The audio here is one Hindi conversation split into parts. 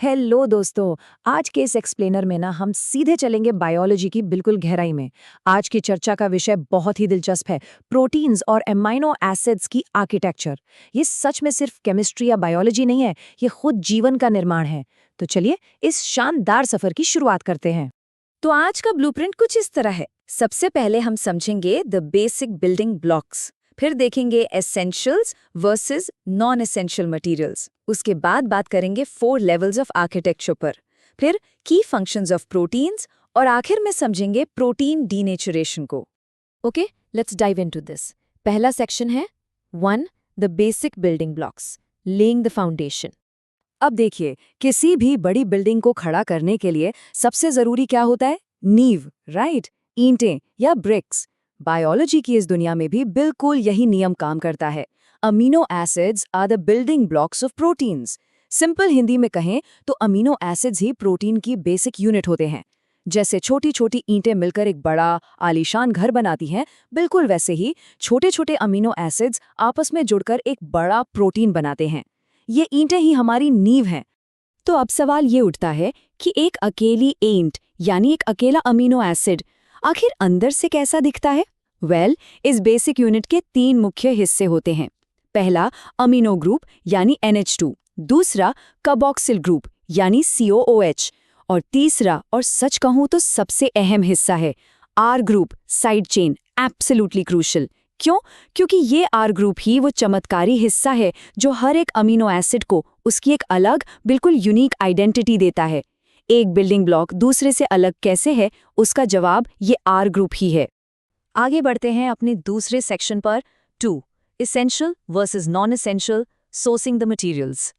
हेलो दोस्तों। आज के इस एक्सप्लेनर में ना हम सीधे चलेंगे बायोलॉजी की बिल्कुल गहराई में। आज की चर्चा का विषय बहुत ही दिलचस्प है, प्रोटीन्स और एमाइनो एसिड्स की आर्किटेक्चर। ये सच में सिर्फ केमिस्ट्री या बायोलॉजी नहीं है, ये खुद जीवन का निर्माण है। तो चलिए इस शानदार सफर की शुरुआत करते हैं। तो आज का ब्लूप्रिंट कुछ इस तरह है। सबसे पहले हम समझेंगे द बेसिक बिल्डिंग ब्लॉक्स, फिर देखेंगे essentials versus non essential materials. उसके बाद बात करेंगे 4 लेवल्स ऑफ आर्किटेक्चर पर, फिर की फंक्शंस ऑफ प्रोटीन्स और आखिर में समझेंगे प्रोटीन डीनेचुरेशन को। Okay, let's dive into this. पहला सेक्शन है 1 the basic building blocks, laying the foundation. अब देखिए, किसी भी बड़ी बिल्डिंग को खड़ा करने के लिए सबसे जरूरी क्या होता है? नींव, राइट? ईंटें या ब्रिक्स। बायोलॉजी की इस दुनिया में भी बिल्कुल यही नियम काम करता है। Amino acids are the building blocks of proteins. Simple Hindi में कहें तो अमीनो एसिड्स ही प्रोटीन की बेसिक यूनिट होते हैं। जैसे छोटी छोटी ईंटें मिलकर एक बड़ा आलीशान घर बनाती हैं, बिल्कुल वैसे ही छोटे छोटे अमीनो एसिड्स आपस में जुड़कर एक बड़ा प्रोटीन बनाते हैं। ये ईंटें ही हमारी नींव हैं। तो अब सवाल ये उठता है कि एक अकेली ईंट यानी एक अकेला अमीनो एसिड आखिर अंदर से कैसा दिखता है? इस बेसिक यूनिट के 3 मुख्य हिस्से होते हैं। पहला अमीनो ग्रुप यानी NH2, दूसरा कार्बोक्सिल ग्रुप यानी COOH, और तीसरा और सच कहूं तो सबसे अहम हिस्सा है R group, side chain, absolutely crucial. क्यों? क्योंकि ये R ग्रुप ही वो चमत्कारी हिस्सा है जो हर एक अमीनो एसिड को उसकी एक अलग, बिल्कुल यूनिक आइडेंटिटी देता है। एक बिल्डिंग ब्लॉक दूसरे से अलग कैसे है, उसका जवाब ये R ग्रुप ही है। आगे बढ़ते हैं अपने दूसरे सेक्शन पर 2 essential versus non essential, sourcing the materials.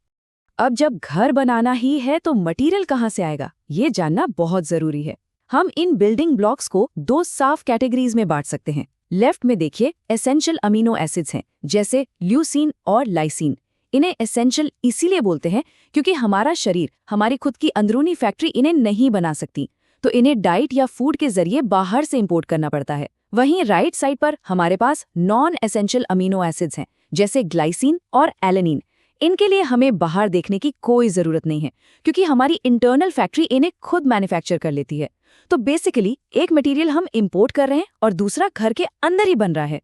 अब जब घर बनाना ही है तो मटेरियल कहाँ से आएगा, ये जानना बहुत जरूरी है। हम इन बिल्डिंग ब्लॉक्स को 2 साफ कैटेगरीज में बांट सकते हैं। लेफ्ट में देखिए, एसेंशियल अमीनो एसिड्स हैं, जैसे ल्यूसीन और लाइसीन। इन्हें एसेंशियल इसीलिए बोलते हैं क्योंकि हमारा शरीर, हमारी खुद की अंदरूनी फैक्ट्री इन्हें नहीं बना सकती, तो इन्हें डाइट या फूड के जरिए बाहर से इंपोर्ट करना पड़ता है। वहीं राइट साइड पर हमारे पास नॉन एसेंशियल अमीनो एसिड्स हैं, जैसे ग्लाइसिन और एलेनिन। इनके लिए हमें बाहर देखने की कोई जरूरत नहीं है क्योंकि हमारी इंटरनल फैक्ट्री इन्हें खुद मैन्युफैक्चर कर लेती है। तो बेसिकली एक मटेरियल हम इंपोर्ट कर रहे हैं और दूसरा घर के अंदर ही बन रहा है।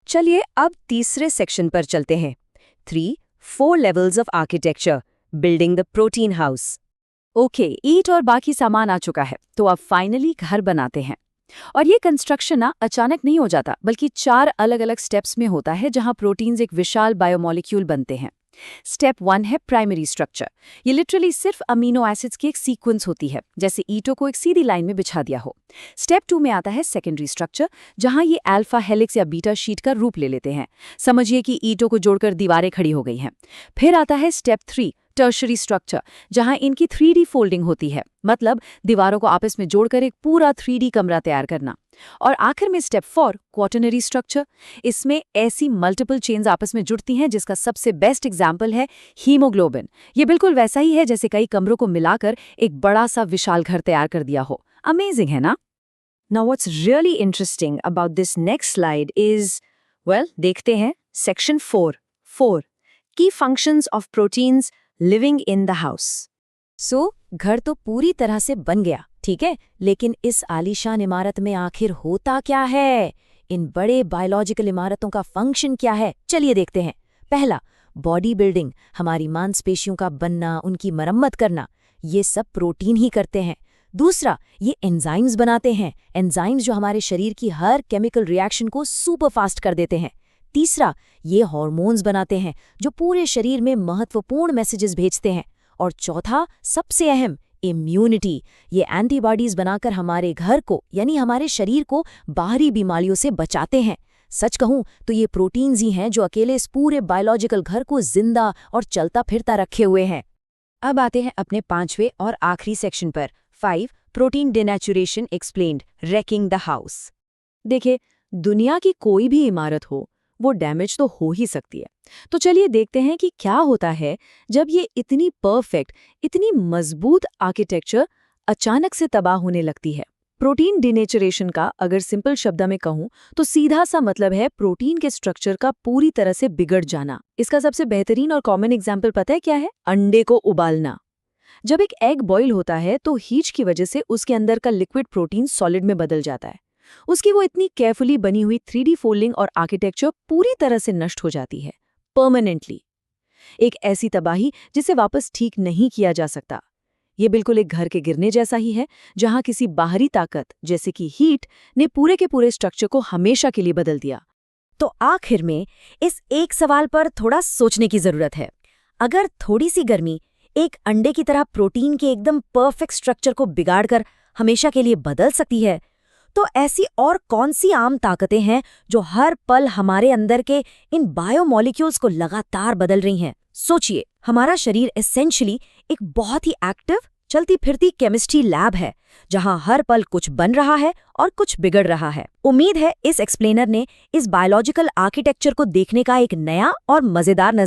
चलिए अब तीसरे सेक्शन पर चलते हैं। 4 levels of architecture, building the protein house. Okay, ईंट और बाकी सामान आ चुका है, तो अब फाइनली घर बनाते हैं। और ये कंस्ट्रक्शन ना अचानक नहीं हो जाता, बल्कि 4 अलग अलग स्टेप्स में होता है जहां प्रोटीन्स एक विशाल बायोमोलिक्यूल बनते हैं। स्टेप 1 है प्राइमरी स्ट्रक्चर। ये लिटरली सिर्फ अमीनो एसिड्स की एक सीक्वेंस होती है, जैसे ईंटों को एक सीधी लाइन में बिछा दिया हो। स्टेप 2 में आता है सेकेंडरी स्ट्रक्चर, जहां ये अल्फा हेलिक्स या बीटा शीट का रूप ले लेते हैं। समझिए कि ईंटों को जोड़कर दीवारें खड़ी हो गई हैं। फिर आता है स्टेप 3 टर्शरी स्ट्रक्चर, जहां इनकी 3D फोल्डिंग होती है, मतलब दीवारों को आपस में जोड़कर एक पूरा 3D कमरा तैयार करना। और आखिर में स्टेप 4 क्वाटरनरी स्ट्रक्चर। इसमें ऐसी मल्टीपल चेन्स आपस में जुड़ती हैं, जिसका सबसे बेस्ट एग्जाम्पल है हीमोग्लोबिन। ये बिल्कुल वैसा ही है जैसे कई कमरों को मिलाकर एक बड़ा सा विशाल घर तैयार कर दिया हो। अमेजिंग है ना? Now what's really interesting about this next slide is, देखते हैं section 4 key functions of proteins living in the house। सो घर तो पूरी तरह से बन गया, ठीक है, लेकिन इस आलीशान इमारत में आखिर होता क्या है? इन बड़े बायोलॉजिकल इमारतों का फंक्शन क्या है? चलिए देखते हैं। पहला, बॉडी बिल्डिंग, हमारी मांसपेशियों का बनना, उनकी मरम्मत करना, ये सब प्रोटीन ही करते हैं। दूसरा, ये एंजाइम्स बनाते हैं, एंजाइम्स जो हमारे शरीर की हर केमिकल रिएक्शन को सुपर फास्ट कर देते हैं। तीसरा, ये हार्मोन्स बनाते हैं जो पूरे शरीर में महत्वपूर्ण मैसेजेस भेजते हैं। और चौथा, सबसे अहम, इम्यूनिटी, ये एंटीबॉडीज बनाकर हमारे घर को यानी हमारे शरीर को बाहरी बीमारियों से बचाते हैं। सच कहूं तो ये प्रोटीन्स ही हैं जो अकेले इस पूरे बायोलॉजिकल घर को जिंदा और चलता फिरता रखे हुए हैं। अब आते हैं अपने 5वें और आखिरी सेक्शन पर, 5 protein denaturation explained, racking the house. देखिए, दुनिया की कोई भी इमारत हो, वो डैमेज तो हो ही सकती है। तो चलिए देखते हैं कि क्या होता है जब ये इतनी परफेक्ट, इतनी मजबूत आर्किटेक्चर अचानक से तबाह होने लगती है। प्रोटीन डिनेचुरेशन का अगर सिंपल शब्द में कहूं तो सीधा सा मतलब है प्रोटीन के स्ट्रक्चर का पूरी तरह से बिगड़ जाना। इसका सबसे बेहतरीन और कॉमन एग्जाम्पल पता है क्या है? अंडे को उबालना। जब एक एग बॉईल होता है तो हीट की वजह से उसके अंदर का लिक्विड प्रोटीन सॉलिड में बदल जाता है। उसकी वो इतनी केयरफुली बनी हुई 3D फोल्डिंग और आर्किटेक्चर पूरी तरह से नष्ट हो जाती है, परमानेंटली। एक ऐसी तबाही जिसे वापस ठीक नहीं किया जा सकता। ये बिल्कुल एक घर के गिरने जैसा ही है, जहां किसी बाहरी ताकत जैसे कि हीट ने पूरे के पूरे स्ट्रक्चर को हमेशा के लिए बदल दिया। तो आखिर में इस एक सवाल पर थोड़ा सोचने की जरूरत है। अगर थोड़ी सी गर्मी एक अंडे की तरह प्रोटीन के एकदम परफेक्ट स्ट्रक्चर को बिगाड़कर हमेशा के लिए बदल सकती है, तो ऐसी और कौन सी आम ताकतें हैं जो हर पल हमारे अंदर के इन बायोमॉलिक्यूल्स को लगातार बदल रही हैं? सोचिए, हमारा शरीर एसेंशियली एक बहुत ही एक्टिव चलती फिरती केमिस्ट्री लैब है, जहां हर पल कुछ बन रहा है और कुछ बिगड़ रहा है। उम्मीद है इस एक्सप्लेनर ने इस बायोलॉजिकल आर्किटेक्चर को देखने का एक नया और मजेदार नजर